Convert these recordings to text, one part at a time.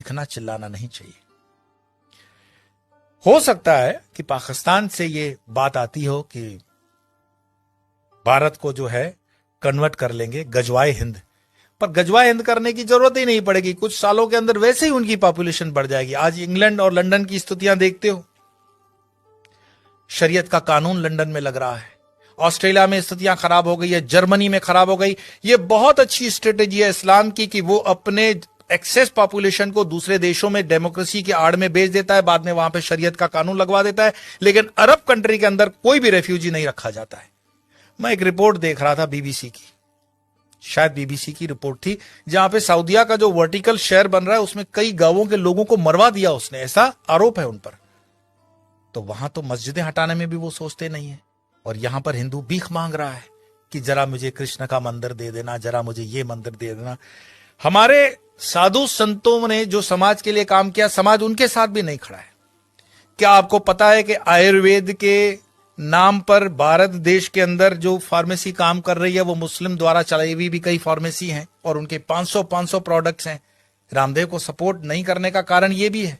चीखना चिल्लाना नहीं चाहिए। हो सकता है कि पाकिस्तान से ये बात आती हो कि भारत को जो है कन्वर्ट कर लेंगे गजवाए हिंद, पर गजवाए हिंद करने की जरूरत ही नहीं पड़ेगी। कुछ सालों के अंदर वैसे ही उनकी पॉपुलेशन बढ़ जाएगी। आज इंग्लैंड और लंदन की स्थितियां देखते हो, शरीयत का कानून लंदन में लग रहा है, ऑस्ट्रेलिया में स्थितियां खराब हो गई है, जर्मनी में खराब हो गई। ये बहुत अच्छी स्ट्रेटेजी है इस्लाम की कि वो अपने एक्सेस पॉपुलेशन को दूसरे देशों में डेमोक्रेसी की आड़ में बेच देता है, बाद में वहां पे शरीयत का कानून लगवा देता है, लेकिन अरब कंट्री के अंदर कोई भी रेफ्यूजी नहीं रखा जाता है। मैं एक रिपोर्ट देख रहा था बीबीसी की, शायद बीबीसी की रिपोर्ट थी, जहां पे सऊदिया का जो वर्टिकल शहर बन रहा है उसमें कई गांवों के लोगों को मरवा दिया उसने, ऐसा आरोप है उन पर। तो वहां तो मस्जिदें हटाने में भी वो सोचते नहीं है, और यहां पर हिंदू भीख मांग रहा है कि जरा मुझे कृष्ण का मंदिर दे देना, जरा मुझे ये मंदिर दे देना। हमारे साधु संतों ने जो समाज के लिए काम किया, समाज उनके साथ भी नहीं खड़ा है। क्या आपको पता है कि आयुर्वेद के नाम पर भारत देश के अंदर जो फार्मेसी काम कर रही है वो मुस्लिम द्वारा चलाई हुई भी कई फार्मेसी हैं, और उनके 500 प्रोडक्ट्स हैं। रामदेव को सपोर्ट नहीं करने का कारण ये भी है।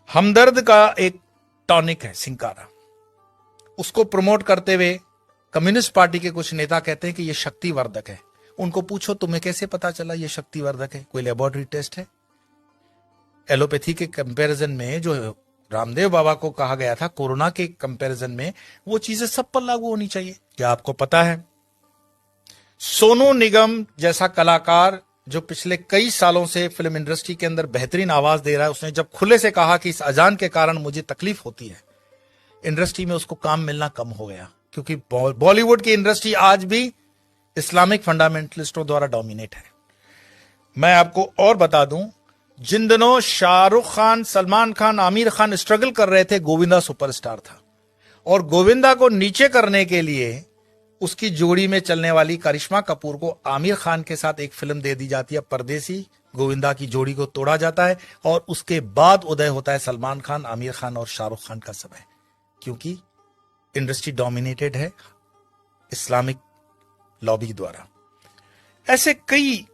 हमदर्द का एक टॉनिक है सिंकारा, उसको प्रमोट करते हुए कम्युनिस्ट पार्टी के कुछ नेता कहते हैं कि यह शक्तिवर्धक है। उनको पूछो तुम्हें कैसे पता चला यह शक्तिवर्धक है, कोई लेबोरेटरी टेस्ट है? एलोपैथी के कंपैरिजन में जो रामदेव बाबा को कहा गया था कोरोना के कंपैरिजन में, वो चीजें सब पर लागू होनी चाहिए। क्या आपको पता है सोनू निगम जैसा कलाकार जो पिछले कई सालों से फिल्म इंडस्ट्री के अंदर बेहतरीन आवाज दे रहा है, उसने जब खुले से कहा कि इस अजान के कारण मुझे तकलीफ होती है, इंडस्ट्री में उसको काम मिलना कम हो गया, क्योंकि बॉलीवुड की इंडस्ट्री आज भी इस्लामिक फंडामेंटलिस्टों द्वारा डोमिनेट है। मैं आपको और बता दूं, जिन दिनों शाहरुख खान, सलमान खान, आमिर खान स्ट्रगल कर रहे थे, गोविंदा सुपरस्टार था, और गोविंदा को नीचे करने के लिए उसकी जोड़ी में चलने वाली करिश्मा कपूर को आमिर खान के साथ एक फिल्म दे दी जाती है परदेसी। गोविंदा की जोड़ी को तोड़ा जाता है, और उसके बाद उदय होता है सलमान खान, आमिर खान और शाहरुख खान का समय, क्योंकि इंडस्ट्री डोमिनेटेड है इस्लामिक लॉबी द्वारा। ऐसे कई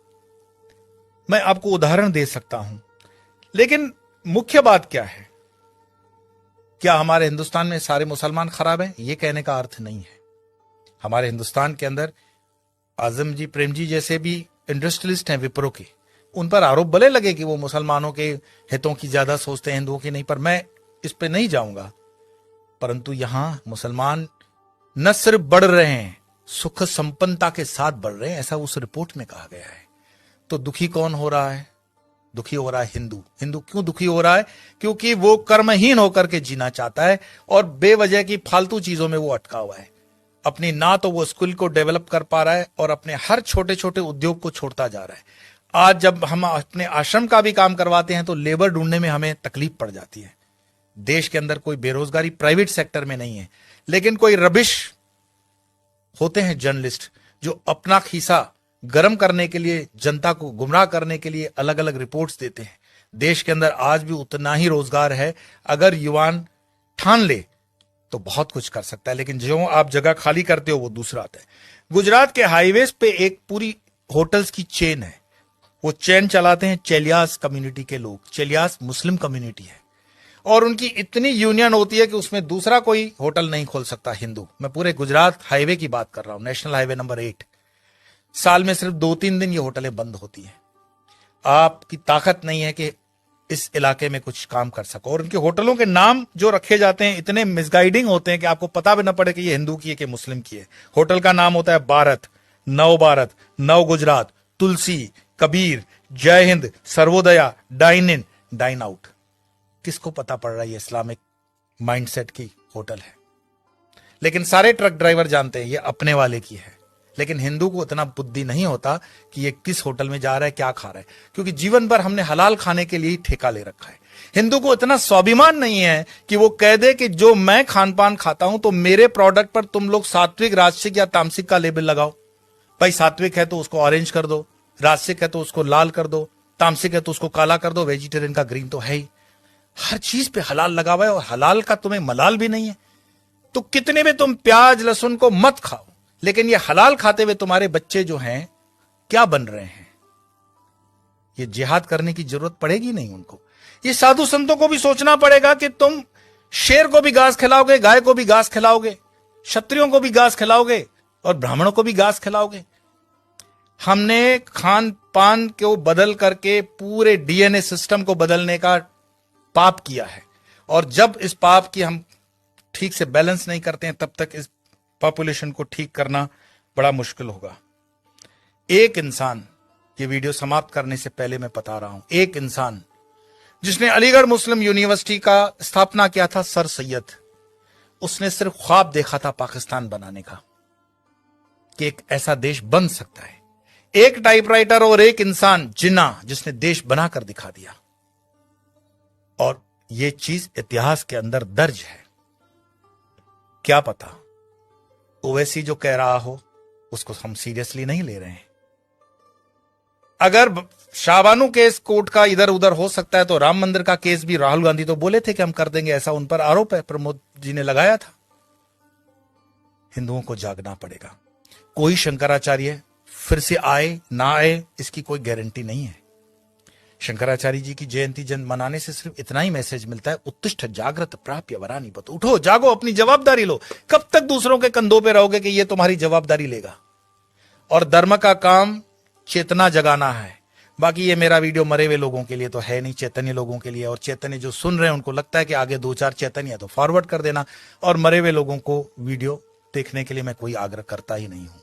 मैं आपको उदाहरण दे सकता हूं, लेकिन मुख्य बात क्या है? क्या हमारे हिंदुस्तान में सारे मुसलमान खराब हैं? यह कहने का अर्थ नहीं है। हमारे हिंदुस्तान के अंदर आजम जी, प्रेम जी जैसे भी इंडस्ट्रियलिस्ट हैं विप्रो के, उन पर आरोप भले लगे कि वो मुसलमानों के हितों की ज्यादा सोचते हैं, हिंदुओं की नहीं, पर मैं इस पे नहीं जाऊंगा। परंतु यहां मुसलमान न सिर्फ बढ़ रहे हैं, सुख संपन्नता के साथ बढ़ रहे हैं, ऐसा उस रिपोर्ट में कहा गया है। तो दुखी कौन हो रहा है? दुखी हो रहा है हिंदू। हिंदू क्यों दुखी हो रहा है? क्योंकि वो कर्महीन होकर के जीना चाहता है, और बेवजह की फालतू चीजों में वो अटका हुआ है। अपनी ना तो वो स्किल को डेवलप कर पा रहा है, और अपने हर छोटे छोटे उद्योग को छोड़ता जा रहा है। आज जब हम अपने आश्रम का भी काम करवाते हैं तो लेबर ढूंढने में हमें तकलीफ पड़ जाती है। देश के अंदर कोई बेरोजगारी प्राइवेट सेक्टर में नहीं है, लेकिन कोई रबिश होते हैं जर्नलिस्ट जो अपना खीसा गर्म करने के लिए, जनता को गुमराह करने के लिए अलग अलग रिपोर्ट्स देते हैं। देश के अंदर आज भी उतना ही रोजगार है, अगर युवान ठान ले तो बहुत कुछ कर सकता है, लेकिन जो आप जगह खाली करते हो वो दूसरा आता है। गुजरात के हाईवेज पे एक पूरी होटल्स की चेन है, वो चेन चलाते हैं चेलियास कम्युनिटी के लोग। चेलियास मुस्लिम कम्युनिटी है, और उनकी इतनी यूनियन होती है कि उसमें दूसरा कोई होटल नहीं खोल सकता हिंदू। मैं पूरे गुजरात हाईवे की बात कर रहा हूं, नेशनल हाईवे नंबर 8। साल में सिर्फ 2-3 दिन ये होटलें बंद होती हैं। आपकी ताकत नहीं है कि इस इलाके में कुछ काम कर सको, और उनके होटलों के नाम जो रखे जाते हैं इतने मिसगाइडिंग होते हैं कि आपको पता भी ना पड़े कि ये हिंदू की है कि मुस्लिम की है। होटल का नाम होता है भारत, नव Gujarat, Tulsi, Kabir, Jai Hind, Sarvodaya, dine in, dine out. किसको पता पड़ रहा है ये इस्लामिक माइंडसेट की होटल है? लेकिन सारे ट्रक ड्राइवर जानते हैं ये अपने वाले की है, लेकिन हिंदू को इतना बुद्धि नहीं होता कि ये किस होटल में जा रहा है, क्या खा रहा है, क्योंकि जीवन भर हमने हलाल खाने के लिए ही ठेका ले रखा है। हिंदू को इतना स्वाभिमान नहीं है कि वो कह दे कि जो मैं खान पान खाता हूं तो मेरे प्रोडक्ट पर तुम लोग सात्विक, राजसिक या तामसिक का लेबल लगाओ। भाई सात्विक है तो उसको ऑरेंज कर दो, राजसिक है तो उसको लाल कर दो, तामसिक है तो उसको काला कर दो, वेजिटेरियन का ग्रीन तो है ही। हर चीज पे हलाल लगा हुआ है, और हलाल का तुम्हें मलाल भी नहीं है। तो कितने में तुम प्याज लहसुन को मत खाओ, लेकिन ये हलाल खाते हुए तुम्हारे बच्चे जो हैं क्या बन रहे हैं? ये जिहाद करने की जरूरत पड़ेगी नहीं उनको। ये साधु संतों को भी सोचना पड़ेगा कि तुम शेर को भी घास खिलाओगे, गाय को भी घास खिलाओगे, क्षत्रियों को भी घास खिलाओगे और ब्राह्मणों को भी घास खिलाओगे। हमने खान पान को बदल करके पूरे डीएनए सिस्टम को बदलने का पाप किया है, और जब इस पाप की हम ठीक से बैलेंस नहीं करते हैं तब तक इस पॉपुलेशन को ठीक करना बड़ा मुश्किल होगा। एक इंसान, ये वीडियो समाप्त करने से पहले मैं बता रहा हूं, एक इंसान जिसने अलीगढ़ मुस्लिम यूनिवर्सिटी का स्थापना किया था, सर सैयद, उसने सिर्फ ख्वाब देखा था पाकिस्तान बनाने का, कि एक ऐसा देश बन सकता है। एक टाइपराइटर और एक इंसान जिन्ना, जिसने देश बनाकर दिखा दिया, और यह चीज इतिहास के अंदर दर्ज है। क्या पता ओवैसी जो कह रहा हो उसको हम सीरियसली नहीं ले रहे हैं। अगर शाहबानू केस कोर्ट का इधर उधर हो सकता है तो राम मंदिर का केस भी राहुल गांधी तो बोले थे कि हम कर देंगे, ऐसा उन पर आरोप है, प्रमोद जी ने लगाया था। हिंदुओं को जागना पड़ेगा। कोई शंकराचार्य फिर से आए ना आए इसकी कोई गारंटी नहीं है। शंकराचार्य जी की जयंती जन मनाने से सिर्फ इतना ही मैसेज मिलता है, उत्तिष्ठ जागृत प्राप्य वरानी बत, उठो जागो, अपनी जवाबदारी लो। कब तक दूसरों के कंधों पे रहोगे कि ये तुम्हारी जवाबदारी लेगा? और धर्म का काम चेतना जगाना है। बाकी ये मेरा वीडियो मरे हुए लोगों के लिए तो है नहीं, चैतन्य लोगों के लिए। और चैतन्य जो सुन रहे हैं उनको लगता है कि आगे 2-4 चैतन्य है तो फॉरवर्ड कर देना, और मरे हुए लोगों को वीडियो देखने के लिए मैं कोई आग्रह करता ही नहीं हूं।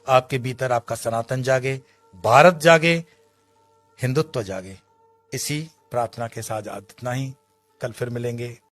आपके भीतर आपका सनातन जागे, भारत जागे, हिंदुत्व जागे। इसी प्रार्थना के साथ इतना ही, कल फिर मिलेंगे।